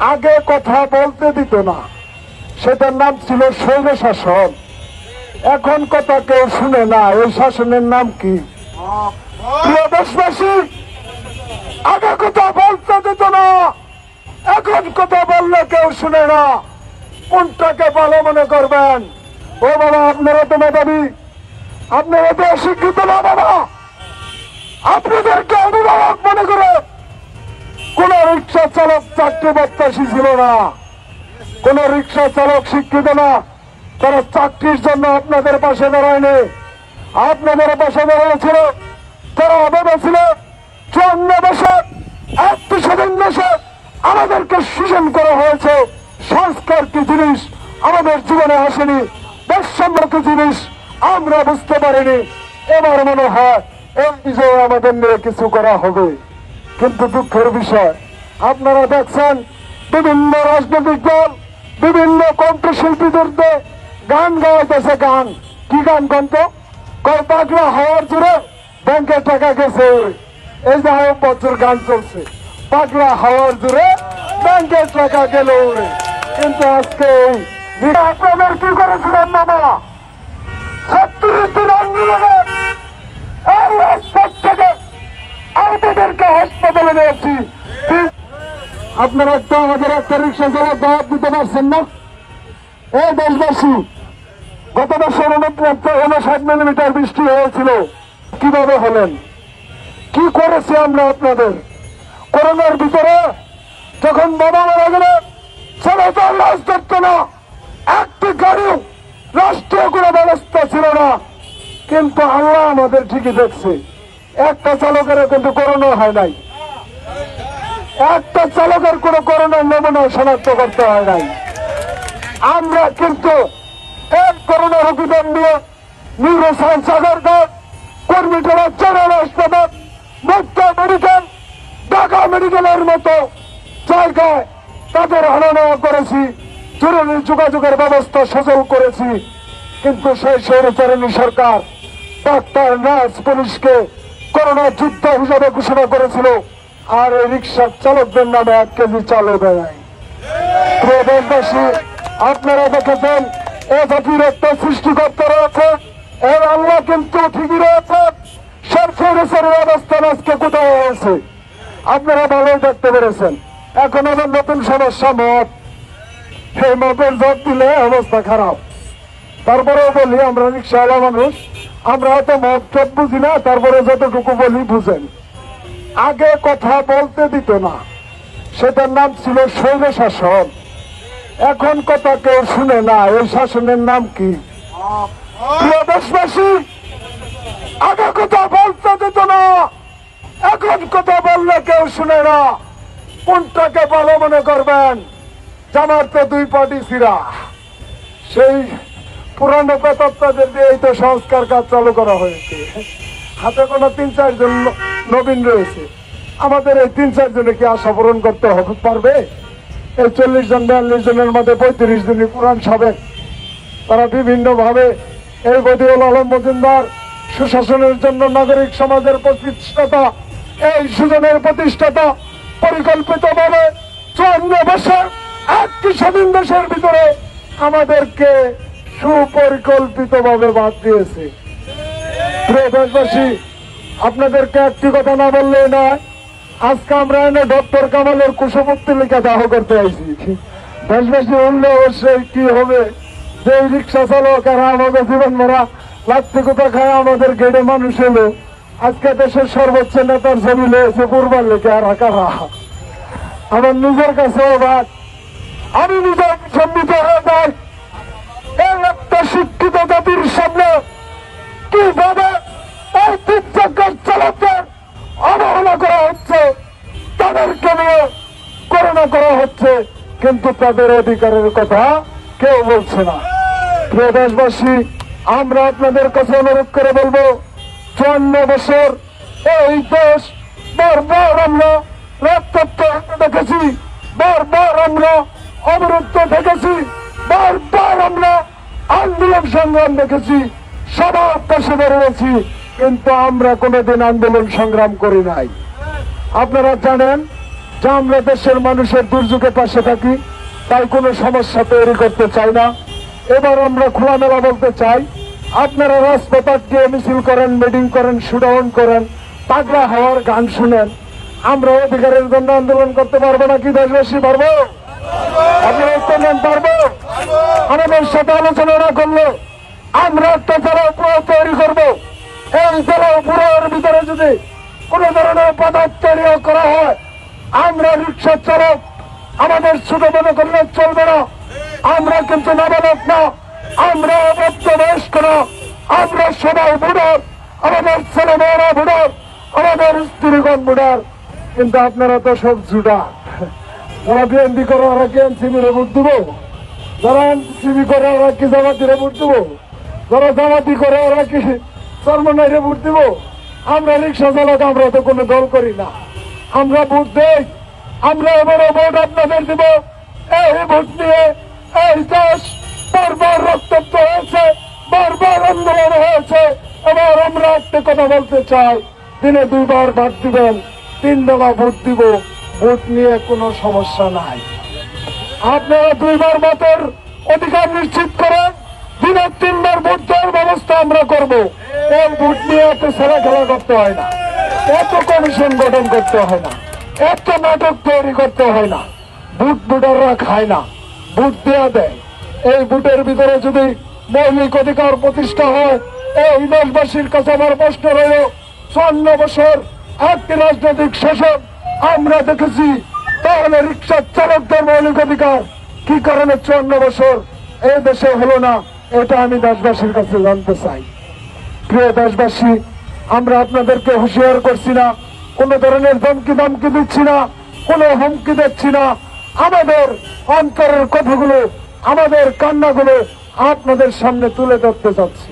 আগে কথা বলতে দিত না, সেটার নাম ছিল স্বৈর শাসন। এখন কথা কেউ শুনে না, এই শাসনের নাম কি? প্রিয় দেশবাসী, আগে কথা বলতে দিত না, এখন কথা বললে কেউ শুনে না। কোনটাকে ভালো মনে করবেন? ও বাবা, আপনারা তো মেধাবী, আপনারা তো অশিক্ষিত না বাবা। আপনাদেরকে অভিভাবক মনে করে কোন রিক্সা চালক চাকরি প্রত্যাশী ছিল না, কোন রিক্সা চালক শিক্ষিত না, তারা চাকরির জন্য আপনাদের পাশে দাঁড়ায়নি। আপনাদের পাশে দাঁড়িয়েছিল তারা ভেবেছিল 54 বছর 31 স্বাধীন দেশে আমাদেরকে শোষণ করা হয়েছে। সংস্কার কি জিনিস আমাদের জীবনে আসেনি, বৈষম্য কি জিনিস আমরা বুঝতে পারিনি। এবার মনে হয় এই বিজয়ে আমাদের নিয়ে কিছু করা হবে। কিন্তু দুঃখের বিষয়, আপনারা দেখছেন বিভিন্ন রাজনৈতিক দল বিভিন্ন কণ্ঠশিল্পীদের গান গাইতেছে। গান কি গান? কন্ত পাগলা হওয়ার জোরে ব্যাংকের টাকা গেছে। এই যে বছর গান চলছে, পাগলা হওয়ার জোরে ব্যাংকের টাকা গেল উড়ে। কিন্তু আজকে আপনাদের কি করেছিলেন বাবা? 70 আন্দোলনে এই রাজপথ থেকে আমাদেরকে হাসপাতালে নিয়েছি। আপনারা তো আমাদের একটা রিক্সা চালক দাওয়াত দিতে পারছেন না। এই দেশবাসী, গত বছর 59 মিলিমিটার বৃষ্টি হয়েছিল, কিভাবে হলেন? কি করেছি আমরা আপনাদের? করোনার ভিতরে যখন বাবা মারা গেলে সরকার লাশ ধরত না, একটি গাড়িও রাষ্ট্রীয় কোনো ব্যবস্থা ছিল না। কিন্তু আল্লাহ আমাদের ঠিকই দেখছে, একটা চালকের কিন্তু করোনা হয় নাই, একটা চালকের কোন করোনার নমুনা শনাক্ত করতে হয় নাই। আমরা কিন্তু এক করোনা রোগীদের নিয়ে নিউরোসায়েন্স আগরগাঁও, কর্মীটোলা জেনারেল হাসপাতাল, মুক্তা মেডিকেল, ঢাকা মেডিকেলের মতো জায়গায় তাদের আনা নেওয়া করেছি, জরুরি যোগাযোগের ব্যবস্থা সচল করেছি। কিন্তু সেই স্বৈরাচারী সরকার ডাক্তার, নার্স, পুলিশকে করোনা যুদ্ধ হিসাবে ঘোষণা করেছিল, আর এই রিক্সা চালকদের নামে 1 কেজি চালও দেয়। প্রিয় দেশবাসী, আপনারা দেখেছেন এ জাতির একটা সৃষ্টিকর্তা রয়েছে, এর আল্লাহ কিন্তু ঠিকই রয়েছে। স্বৈরাচারের অবস্থান আজকে কোথায় হয়েছে আপনারা ভালোই দেখতে পেরেছেন। এখন আবার নতুন সমস্যা মদ, সেই মদের জট দিলে অবস্থা খারাপ। তারপরেও বলি, আমরা রিক্সাওয়ালা মানুষ, আমরা হয়তো মদ টদ বুঝি না, তারপরে যতটুকু বলি বুঝেন। আগে কথা বলতে দিত না, সেটার নাম ছিল স্বৈর শাসন। এখন কথা কেউ শুনে না, এই শাসনের নাম কি? প্রিয় দেশবাসী, আগে কথা বলতে দিত না, এখন কথা বললে কেউ শুনে না। কোনটাকে ভালো মনে করবেন? জামার তো 2 পার্টি ছিঁড়া, সেই পুরানো পেতাত্তাদের দিয়ে এই তো সংস্কার কাজ চালু করা হয়েছে। হাতে কোনো 3-4 জন নবীন রয়েছে, আমাদের এই 3-4 জনে কি আশা পূরণ করতে পারবে? এই 40 জন 42 জনের মধ্যে 35 জনই পুরান সাবেক। তারা বিভিন্ন ভাবে এই বদিউল আলম মজুমদার সুশাসনের জন্য নাগরিক সমাজের প্রতিষ্ঠাতা, এই সুজনের প্রতিষ্ঠাতা, পরিকল্পিত ভাবে 54 বছর একটি স্বাধীন দেশের ভিতরে আমাদেরকে সুপরিকল্পিত ভাবে বাদ দিয়েছে। প্রিয় দেশবাসী, আপনাদেরকে একটি কথা না বললেই নয়, আজকে আমরা এনে ডক্টর কামালের কুশপুত্তি লিখে দাহ করতে আইছি। দেশবাসী বললে অবশ্যই কি হবে যে রিক্সা চালক আর আমাদের জীবন ভরা লাত্তি কোথা খায় আমাদের গেড়ে মানুষ এলো, আজকে দেশের সর্বোচ্চ নেতার ছবি লেগেছে পূর্বার লেখে আর আকারা। আমার নিজের কাছে অবাক, আমি নিজের সম্মিত হয়ে যাই। এই একটা শিক্ষিত জাতির সামনে কিভাবে এই 3 চাকার চালকদের অবহেলা করা হচ্ছে, তাদেরকে নিয়ে করোনা করা হচ্ছে, কিন্তু তাদের অধিকারের কথা কেউ বলছে না। প্রিয় দেশবাসী, আমরা আপনাদের কাছে অনুরোধ করে বলবো, 54 বছর এই দেশ বারবার আমরা রক্তাক্ত দেখেছি, বারবার আমরা অবরুদ্ধ দেখেছি, বারবার আমরা আন্দোলন সংগ্রাম দেখেছি, সবার পাশে বেরিয়েছি, কিন্তু আমরা কোনোদিন আন্দোলন সংগ্রাম করি নাই। আপনারা জানেন যে আমরা দেশের মানুষের দুর্যোগের পাশে থাকি, তাই কোনো সমস্যা তৈরি করতে চাই না। এবার আমরা খোলামেলা বলতে চাই, আপনারা রাজপথ গিয়ে মিছিল করেন, মিটিং করেন, শুডাউন করেন, পাগলা হওয়ার গান শুনেন, আমরা অধিকারের জন্য আন্দোলন করতে পারবো না কি দেশবাসী? পারবো? আপনারা উত্তর দেন, পারবো? আমাদের সাথে আলোচনা না করলে আমরা একটা জেলা উপহার তৈরি করবো। এই জেলা উপহারের ভিতরে যদি কোন ধরনের পদার্থ তৈরি করা হয়, আমরা রিক্সা চালক আমাদের ছোট মনে করলে চলবে না। আমরা কিন্তু নাবালক না, আমরা অবদ্ধ বয়স্ক না, আমরা সবাই বুড়ার, আমাদের ছেলে মেয়েরা বুড়ার, আমাদের স্ত্রীগণ বুড়ার। কিন্তু আপনারা তো সব জুড়া। যারা বিএনপি করে ওরা কি এনসিবির ভোট দেবো? যারা এনসিবি করে ওরা কি জামাতিরে ভোট দেবো? যারা জামাতি করে ওরা কি চরমনাইরে ভোট দেবো? আমরা রিক্সা চালক, আমরা তো কোনো দল করি না, আমরা ভোট দেই। আমরা এবারও ভোট আপনাদের দেব। এই ভোট নিয়ে এই দেশ বারবার রক্তাক্ত হয়েছে, বারবার আন্দোলন হয়েছে। এবার আমরা একটা কথা বলতে চাই, দিনে 2 বার ভোট দিবেন, 3 বেলা ভোট দিব, ভোট নিয়ে কোনো সমস্যা নাই। আপনারা 2 বার ভোটের অধিকার নিশ্চিত করেন, দিনে 3 বার ভোট দেওয়ার ব্যবস্থা আমরা করবো। এই ভোট নিয়ে এত ছেলে খেলা করতে হয় না, এত কমিশন গঠন করতে হয় না, এত নাটক তৈরি করতে হয় না। ভোট ভোটাররা খায় না, ভোট দেওয়া দেয়। এই ভোটের ভিতরে যদি মৌলিক অধিকার প্রতিষ্ঠা হয়, এই দেশবাসীর কাছে আমার প্রশ্ন রইল, 54 বছর একটি রাজনৈতিক শাসন আমরা দেখেছি, তাহলে রিক্সা চালকদের মৌলিক অধিকার কি কারণে 54 বছর এই দেশে হলো না? এটা আমি দেশবাসীর কাছে জানতে চাই। প্রিয় দেশবাসী, আমরা আপনাদেরকে হুঁশিয়ার করছি না, কোন ধরনের ধমকি দিচ্ছি না, কোনো হুমকি দিচ্ছি না। আমাদের অন্তরের কথাগুলো, আমাদের কান্নাগুলো আপনাদের সামনে তুলে ধরতে চাচ্ছি।